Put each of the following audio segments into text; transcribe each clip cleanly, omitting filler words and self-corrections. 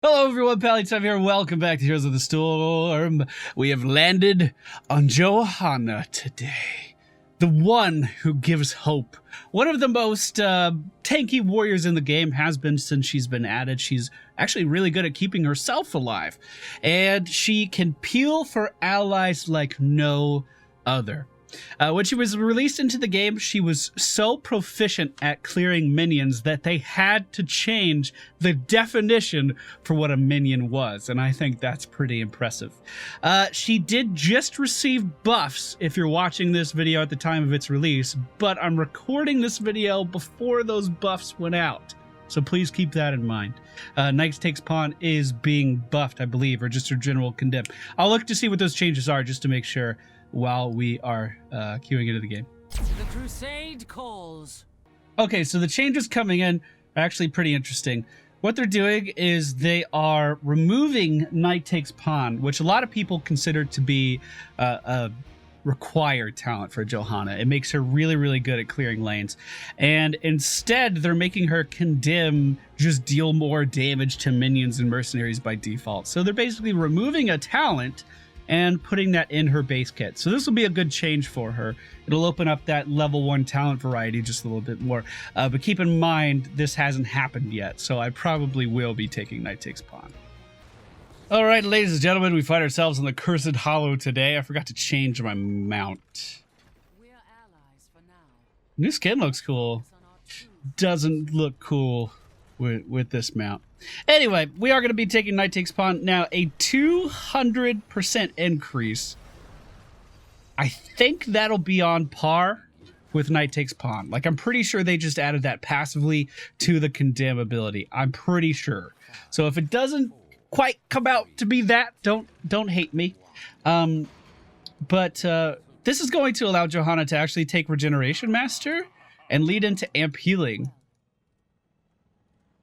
Hello everyone, Pallytime here. Welcome back to Heroes of the Storm. We have landed on Johanna today. The one who gives hope. One of the most tanky warriors in the game, has been since she's been added. She's actually really good at keeping herself alive. And she can peel for allies like no other. When she was released into the game, she was so proficient at clearing minions that they had to change the definition for what a minion was, and I think that's pretty impressive. She did just receive buffs if you're watching this video at the time of its release, but I'm recording this video before those buffs went out, so please keep that in mind. Knight Takes Pawn is being buffed, I believe, or just her general condemn. I'll look to see what those changes are just to make sure while we are queuing into the game. The crusade calls. Okay, so the changes coming in are actually pretty interesting. What they're doing is they are removing Knight Takes Pawn, which a lot of people consider to be a required talent for Johanna. It makes her really, really good at clearing lanes. And instead, they're making her condemn, just deal more damage to minions and mercenaries by default. So they're basically removing a talent and putting that in her base kit. So this will be a good change for her. It'll open up that level 1 talent variety just a little bit more. But keep in mind, this hasn't happened yet, so I probably will be taking Knight Takes Pawn. All right, ladies and gentlemen, we find ourselves in the Cursed Hollow today. I forgot to change my mount. We're allies for now. New skin looks cool. Doesn't look cool with this mount. Anyway, we are going to be taking Knight Takes Pawn. Now, a 200% increase. I think that'll be on par with Knight Takes Pawn. Like, I'm pretty sure they just added that passively to the condemn ability. I'm pretty sure. So if it doesn't quite come out to be that, don't hate me. But this is going to allow Johanna to actually take Regeneration Master and lead into Amp Healing.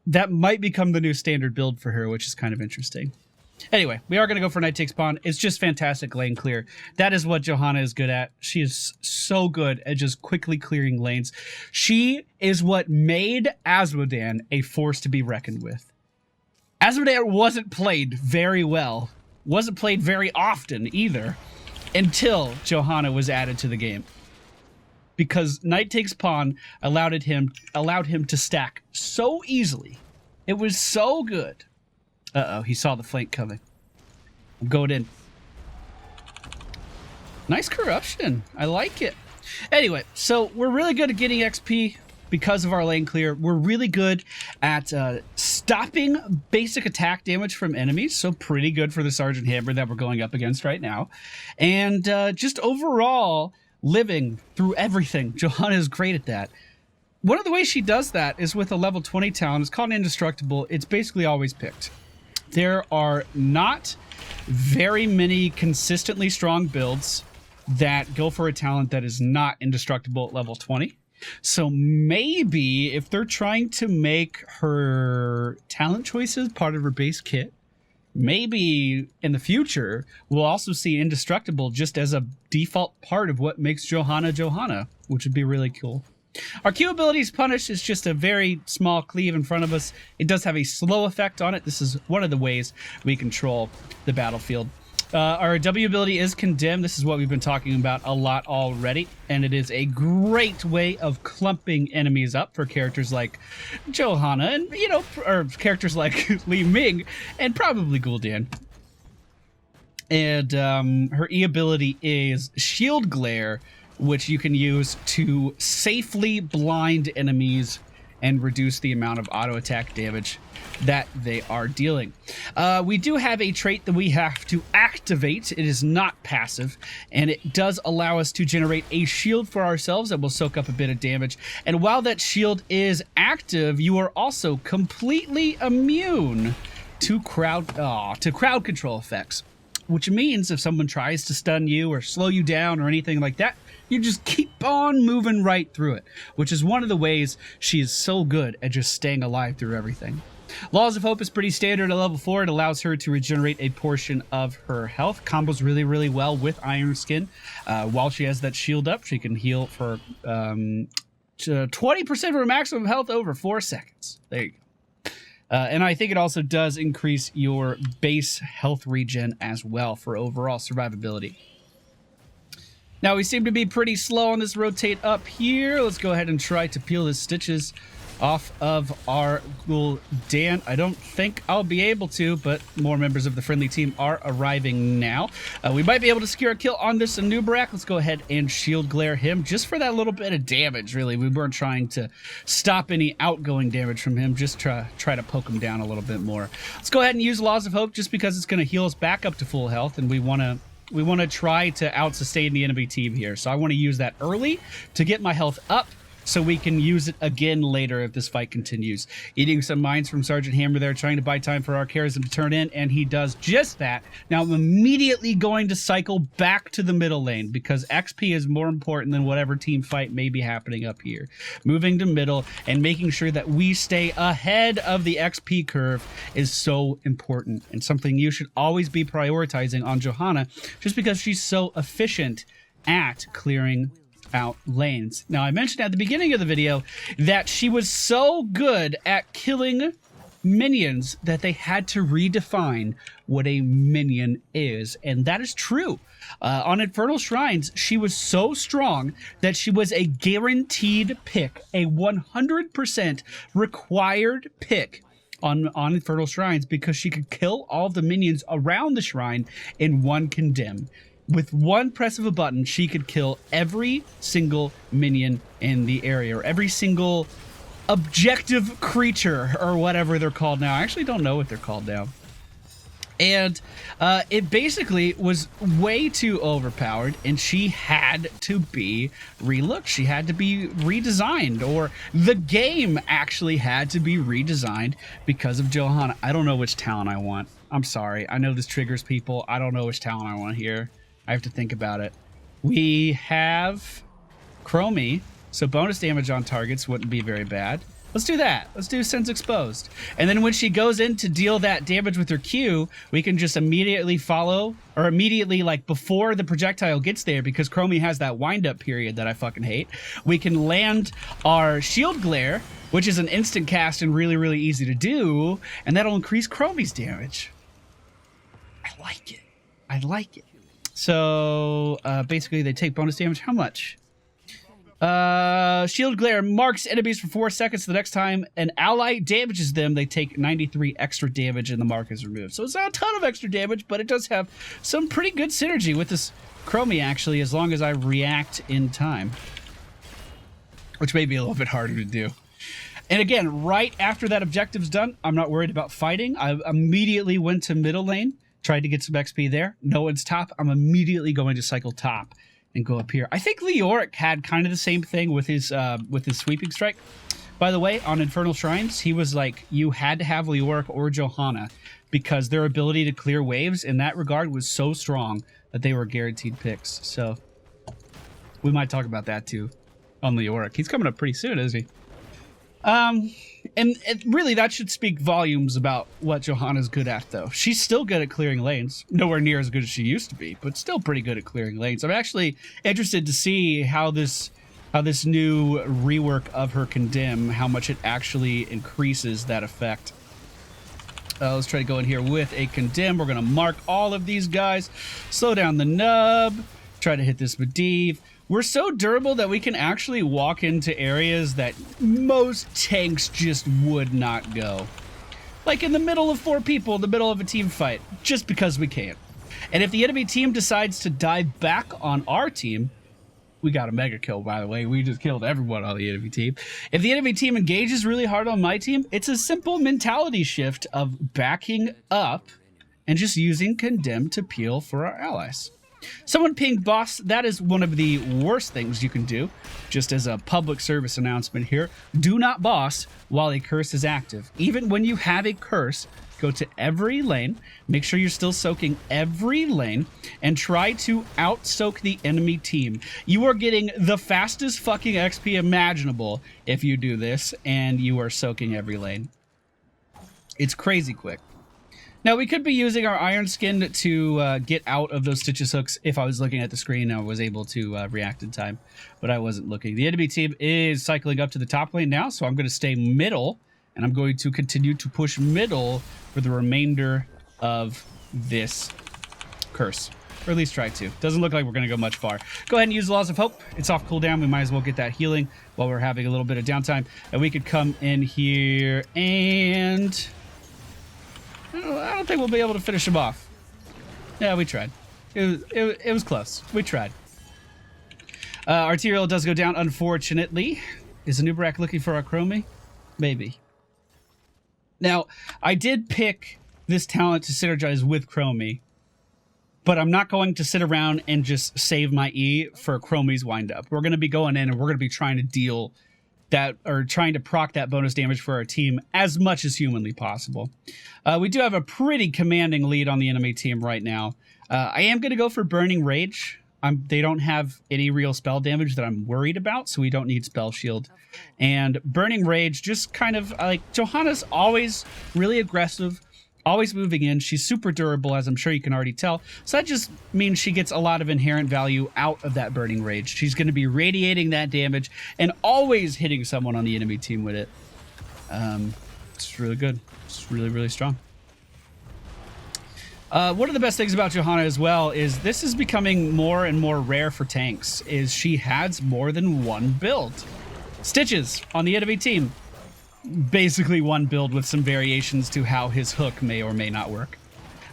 That might become the new standard build for her, which is kind of interesting. Anyway, we are going to go for Knight Takes Pawn. It's just fantastic lane clear. That is what Johanna is good at. She is so good at just quickly clearing lanes. She is what made Azmodan a force to be reckoned with. Azmodan wasn't played very well. Wasn't played very often either until Johanna was added to the game. Because Knight Takes Pawn allowed him to stack so easily. It was so good. Uh-oh, he saw the flank coming. I'm going in. Nice corruption. I like it. Anyway, so we're really good at getting XP because of our lane clear. We're really good at stopping basic attack damage from enemies. So pretty good for the Sergeant Hammer that we're going up against right now. And just overall, living through everything. Johanna is great at that. One of the ways she does that is with a level 20 talent. It's called Indestructible. It's basically always picked. There are not very many consistently strong builds that go for a talent that is not indestructible at level 20. So maybe if they're trying to make her talent choices part of her base kit, maybe in the future, we'll also see Indestructible just as a default part of what makes Johanna Johanna, which would be really cool. Our Q ability's Punish is just a very small cleave in front of us. It does have a slow effect on it. This is one of the ways we control the battlefield. Our W ability is Condemn. This is what we've been talking about a lot already, and it is a great way of clumping enemies up for characters like Johanna and, you know, or characters like Li Ming and probably Gul'dan. And her E ability is Shield Glare, which you can use to safely blind enemies and reduce the amount of auto attack damage that they are dealing. We do have a trait that we have to activate. It is not passive, and it does allow us to generate a shield for ourselves that will soak up a bit of damage. And while that shield is active, you are also completely immune to crowd control effects, which means if someone tries to stun you or slow you down or anything like that, you just keep on moving right through it, which is one of the ways she is so good at just staying alive through everything. Laws of Hope is pretty standard at level 4. It allows her to regenerate a portion of her health. Combos really, really well with Iron Skin. While she has that shield up, she can heal for 20% of her maximum health over 4 seconds. There you go. And I think it also does increase your base health regen as well for overall survivability. Now, we seem to be pretty slow on this rotate up here. Let's go ahead and try to peel the stitches off of our Gul'dan. I don't think I'll be able to, but more members of the friendly team are arriving now. We might be able to secure a kill on this Anubarak. Let's go ahead and shield glare him just for that little bit of damage, really. We weren't trying to stop any outgoing damage from him, just try to poke him down a little bit more. Let's go ahead and use Laws of Hope just because it's going to heal us back up to full health, and we want to try to out-sustain the enemy team here. So I want to use that early to get my health up so we can use it again later if this fight continues. Eating some mines from Sergeant Hammer there, trying to buy time for our charism to turn in, and he does just that. Now I'm immediately going to cycle back to the middle lane because XP is more important than whatever team fight may be happening up here. Moving to middle and making sure that we stay ahead of the XP curve is so important, and something you should always be prioritizing on Johanna just because she's so efficient at clearing out lanes. Now, I mentioned at the beginning of the video that she was so good at killing minions that they had to redefine what a minion is, and that is true. On Infernal Shrines, she was so strong that she was a guaranteed pick, a 100% required pick on Infernal Shrines because she could kill all the minions around the shrine in one condemn. With one press of a button, she could kill every single minion in the area, or every single objective creature, or whatever they're called now. I actually don't know what they're called now. And it basically was way too overpowered, and she had to be relooked. She had to be redesigned, or the game actually had to be redesigned because of Johanna. I don't know which talent I want. I'm sorry. I know this triggers people. I don't know which talent I want here. I have to think about it. We have Chromie, so bonus damage on targets wouldn't be very bad. Let's do that. Let's do Sense Exposed. And then when she goes in to deal that damage with her Q, we can just immediately follow, or immediately, like, before the projectile gets there, because Chromie has that wind-up period that I fucking hate, we can land our Shield Glare, which is an instant cast and really, really easy to do, and that'll increase Chromie's damage. I like it. I like it. So, basically, they take bonus damage. How much? Shield Glare marks enemies for 4 seconds. The next time an ally damages them, they take 93 extra damage and the mark is removed. So it's not a ton of extra damage, but it does have some pretty good synergy with this Chromie, actually, as long as I react in time. Which may be a little bit harder to do. And again, right after that objective's done, I'm not worried about fighting. I immediately went to middle lane. Tried to get some XP there. No one's top. I'm immediately going to cycle top and go up here. I think Leoric had kind of the same thing with his sweeping strike. By the way, on Infernal Shrines, he was like, you had to have Leoric or Johanna because their ability to clear waves in that regard was so strong that they were guaranteed picks. So we might talk about that too on Leoric. He's coming up pretty soon, isn't he? And really, that should speak volumes about what Johanna's good at, though. She's still good at clearing lanes. Nowhere near as good as she used to be, but still pretty good at clearing lanes. I'm actually interested to see how this new rework of her Condemn, how much it actually increases that effect. Let's try to go in here with a Condemn. We're going to mark all of these guys. Slow down the nub. Try to hit this Medivh. We're so durable that we can actually walk into areas that most tanks just would not go. Like in the middle of 4 people, in the middle of a team fight, just because we can. And if the enemy team decides to dive back on our team, we got a mega kill, by the way. We just killed everyone on the enemy team. If the enemy team engages really hard on my team, it's a simple mentality shift of backing up and just using Condemn to peel for our allies. Someone pinged boss. That is one of the worst things you can do. Just as a public service announcement here, do not boss while a curse is active. Even when you have a curse, go to every lane, make sure you're still soaking every lane, and try to out-soak the enemy team. You are getting the fastest fucking XP imaginable if you do this, and you are soaking every lane. It's crazy quick. Now, we could be using our Iron Skin to get out of those Stitches hooks. If I was looking at the screen, I was able to react in time, but I wasn't looking. The enemy team is cycling up to the top lane now, so I'm going to stay middle and I'm going to continue to push middle for the remainder of this curse. Or at least try to. Doesn't look like we're going to go much far. Go ahead and use Laws of Hope. It's off cooldown. We might as well get that healing while we're having a little bit of downtime. And we could come in here and... I don't think we'll be able to finish him off. Yeah, we tried. It was close. We tried. Arterial does go down, unfortunately. Is Anubarak looking for our Chromie? Maybe. Now, I did pick this talent to synergize with Chromie, but I'm not going to sit around and just save my E for Chromie's wind up. We're going to be going in and we're going to be trying to deal that, or trying to proc that bonus damage for our team as much as humanly possible. We do have a pretty commanding lead on the enemy team right now. I am going to go for Burning Rage. They don't have any real spell damage that I'm worried about, so we don't need Spell Shield. And Burning Rage, just kind of like, Johanna's always really aggressive, always moving in. She's super durable, as I'm sure you can already tell. So that just means she gets a lot of inherent value out of that Burning Rage. She's going to be radiating that damage and always hitting someone on the enemy team with it. It's really good. It's really, really strong. One of the best things about Johanna as well is this is becoming more and more rare for tanks, is she has more than one build. Stitches on the enemy team. Basically one build with some variations to how his hook may or may not work.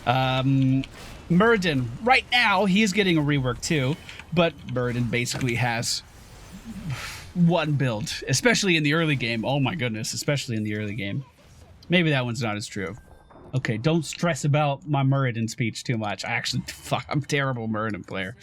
Muradin, right now, he's getting a rework too, but Muradin basically has one build, especially in the early game. Oh my goodness, especially in the early game. Maybe that one's not as true. Okay, don't stress about my Muradin speech too much. I'm a terrible Muradin player.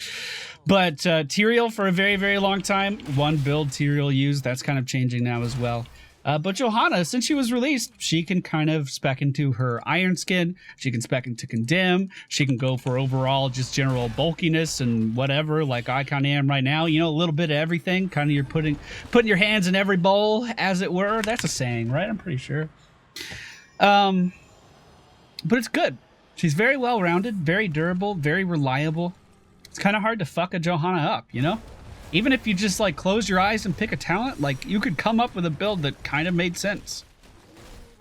But Tyrael for a very, very long time, one build Tyrael used. That's kind of changing now as well. But Johanna, since she was released, she can kind of spec into her Iron Skin. She can spec into Condemn. She can go for overall just general bulkiness and whatever, like I kind of am right now. You know, a little bit of everything. Kind of you're putting your hands in every bowl, as it were. That's a saying, right? I'm pretty sure. But it's good. She's very well-rounded, very durable, very reliable. It's kind of hard to fuck a Johanna up, you know? Even if you just like close your eyes and pick a talent, like you could come up with a build that kind of made sense.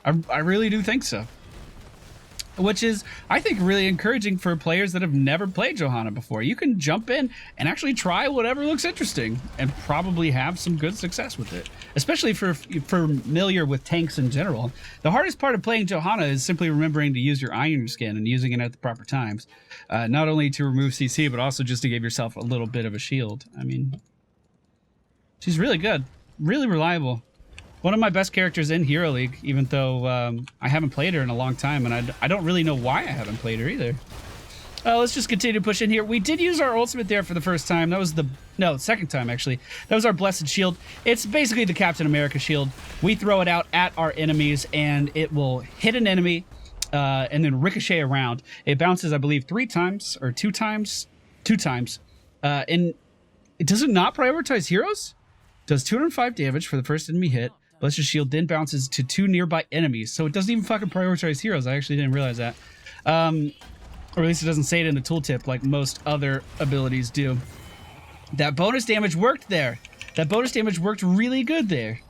I really do think so. Which is, I think, really encouraging for players that have never played Johanna before. You can jump in and actually try whatever looks interesting and probably have some good success with it. Especially for familiar with tanks in general. The hardest part of playing Johanna is simply remembering to use your Iron Skin and using it at the proper times. Not only to remove CC, but also just to give yourself a little bit of a shield. I mean, she's really good. Really reliable. One of my best characters in Hero League, even though I haven't played her in a long time, and I don't really know why I haven't played her either. Let's just continue to push in here. We did use our ultimate there for the first time. That was second time, actually. That was our Blessed Shield. It's basically the Captain America shield. We throw it out at our enemies, and it will hit an enemy and then ricochet around. It bounces, I believe, 3 times, or 2 times. 2 times. And it does not prioritize heroes. Does 205 damage for the first enemy hit. Blessed Shield then bounces to 2 nearby enemies, so it doesn't even fucking prioritize heroes. I actually didn't realize that. Or at least it doesn't say it in the tooltip like most other abilities do. That bonus damage worked there. That bonus damage worked really good there.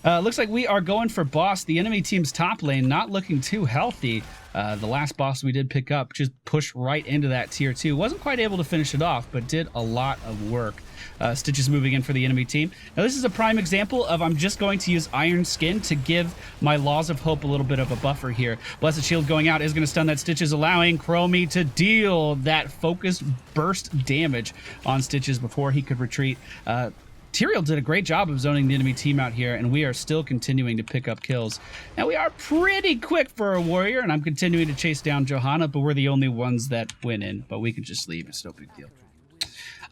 Looks like we are going for boss. The enemy team's top lane not looking too healthy. The last boss we did pick up just pushed right into that tier 2. Wasn't quite able to finish it off, but did a lot of work. Stitches moving in for the enemy team. Now this is a prime example of I'm just going to use Iron Skin to give my Laws of Hope a little bit of a buffer here. Blessed Shield going out is going to stun that Stitches, allowing Chromie to deal that focused burst damage on Stitches before he could retreat. Tyrael did a great job of zoning the enemy team out here, and we are still continuing to pick up kills. Now, we are pretty quick for a warrior, and I'm continuing to chase down Johanna, but we're the only ones that went in, but we can just leave. It's no big deal.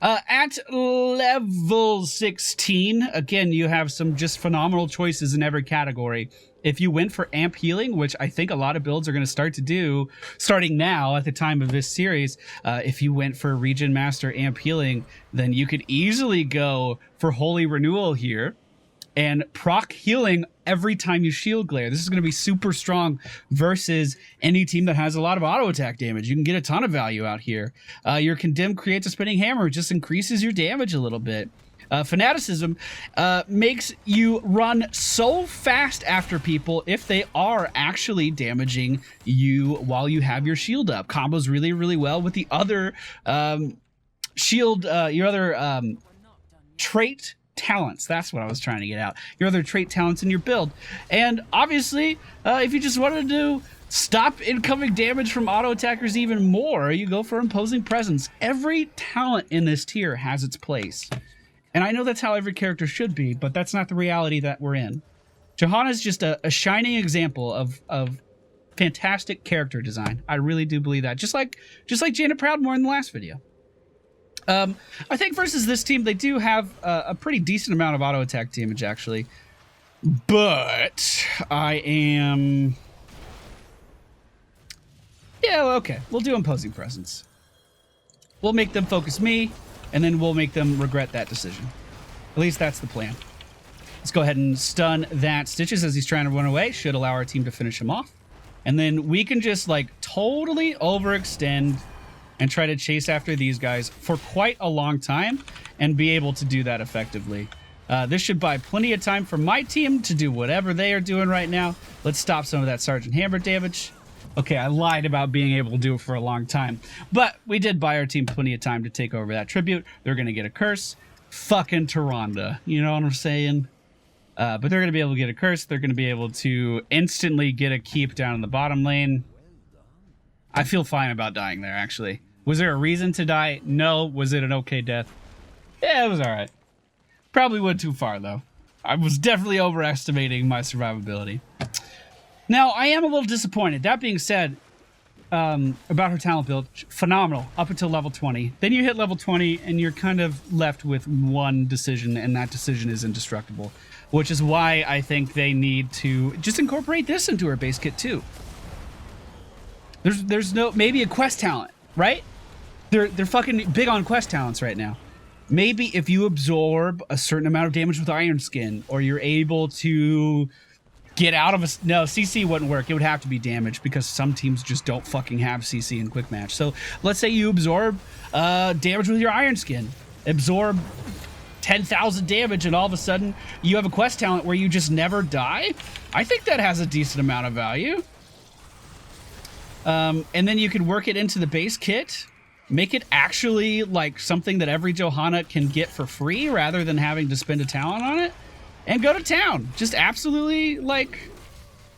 At level 16, again, you have some just phenomenal choices in every category. If you went for amp healing, which I think a lot of builds are going to start to do, starting now at the time of this series, if you went for Regen Master amp healing, then you could easily go for Holy Renewal here and proc healing every time you shield glare. This is going to be super strong versus any team that has a lot of auto attack damage. You can get a ton of value out here. Your Condemn creates a spinning hammer, just increases your damage a little bit. Fanaticism makes you run so fast after people if they are actually damaging you while you have your shield up. Combos really, really well with the other shield, your other trait talents. That's what I was trying to get out. Your other trait talents in your build. And obviously, if you just wanted to stop incoming damage from auto attackers even more, you go for imposing presence. Every talent in this tier has its place. And I know that's how every character should be, but that's not the reality that we're in. Johanna's just a shining example of fantastic character design. I really do believe that. Just like Jaina Proudmoore in the last video. I think versus this team, they do have a pretty decent amount of auto attack damage, actually. But I am... Yeah, well, okay. We'll do imposing presence. We'll make them focus me, and then we'll make them regret that decision. At least that's the plan. Let's go ahead and stun that Stitches as he's trying to run away. Should allow our team to finish him off. And then we can just, like, totally overextend and try to chase after these guys for quite a long time and be able to do that effectively. This should buy plenty of time for my team to do whatever they are doing right now. Let's stop some of that Sergeant Hammer damage. Okay, I lied about being able to do it for a long time. But we did buy our team plenty of time to take over that tribute. They're going to get a curse. Fucking Tyrande. You know what I'm saying? But they're going to be able to get a curse. They're going to be able to instantly get a keep down in the bottom lane. I feel fine about dying there, actually. Was there a reason to die? No. Was it an okay death? Yeah, it was alright. Probably went too far, though. I was definitely overestimating my survivability. Now, I am a little disappointed. That being said, about her talent build, phenomenal up until level 20. Then you hit level 20, and you're kind of left with one decision, and that decision is indestructible. Which is why I think they need to just incorporate this into her base kit, too. There's no... Maybe a quest talent, right? They're fucking big on quest talents right now. Maybe if you absorb a certain amount of damage with Iron Skin, or you're able to get out of a... No, CC wouldn't work. It would have to be damage, because some teams just don't fucking have CC in quick match. So let's say you absorb damage with your Iron Skin. Absorb 10,000 damage, and all of a sudden you have a quest talent where you just never die. I think that has a decent amount of value. And then you can work it into the base kit. Make it actually like something that every Johanna can get for free rather than having to spend a talent on it. And go to town. Just absolutely, like,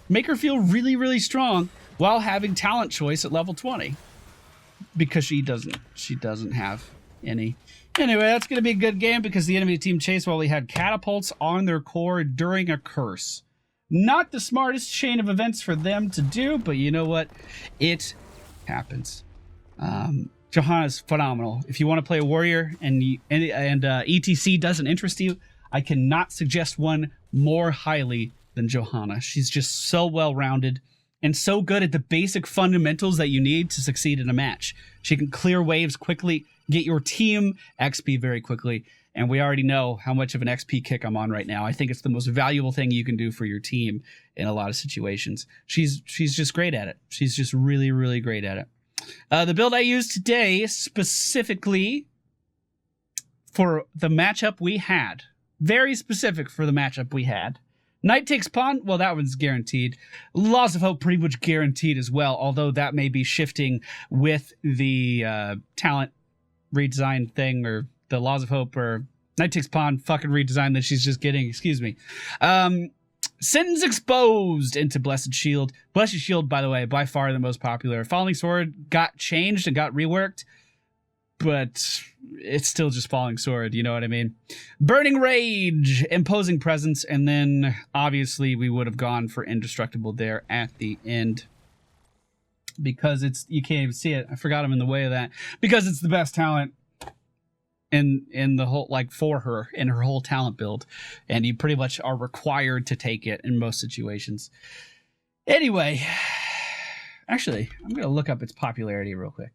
make her feel really, really strong while having talent choice at level 20. Because she doesn't have any. Anyway, that's going to be a good game because the enemy team chased while we had catapults on their core during a curse. Not the smartest chain of events for them to do, but you know what? It happens. Johanna's phenomenal. If you want to play a warrior and ETC doesn't interest you, I cannot suggest one more highly than Johanna. She's just so well-rounded and so good at the basic fundamentals that you need to succeed in a match. She can clear waves quickly, get your team XP very quickly, and we already know how much of an XP kick I'm on right now. I think it's the most valuable thing you can do for your team in a lot of situations. She's just great at it. She's just really, really great at it. The build I used today specifically for the matchup we had. Very specific for the matchup we had. Knight takes pawn. Well, that one's guaranteed. Laws of Hope pretty much guaranteed as well, although that may be shifting with the talent redesign thing, or the Laws of Hope, or Knight takes pawn fucking redesign that she's just getting. Excuse me. Sentence exposed into Blessed Shield. Blessed Shield, by the way, by far the most popular. Falling Sword got changed and got reworked, but it's still just Falling Sword, you know what I mean? Burning Rage, Imposing Presence, and then obviously we would have gone for Indestructible there at the end. Because it's, you can't even see it. I forgot I'm in the way of that. Because it's the best talent in the whole, like, for her, in her whole talent build. And you pretty much are required to take it in most situations. Anyway, actually, I'm going to look up its popularity real quick.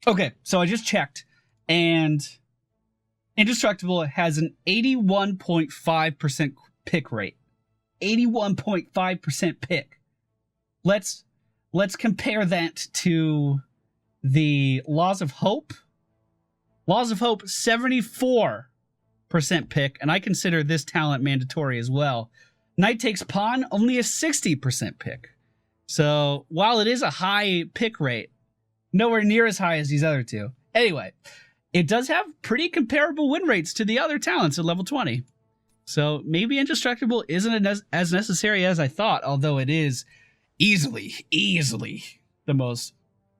Okay, so I just checked, and Indestructible has an 81.5% pick rate. 81.5% pick. Let's compare that to the Laws of Hope. Laws of Hope, 74 pick, and I consider this talent mandatory as well. Knight takes pawn, only a 60% pick. So while it is a high pick rate, nowhere near as high as these other two. Anyway, it does have pretty comparable win rates to the other talents at level 20. So maybe Indestructible isn't as necessary as I thought, although it is easily the most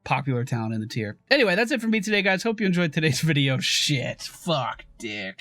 popular talent in the tier. Anyway, that's it for me today, guys. Hope you enjoyed today's video. Shit. Fuck, dick.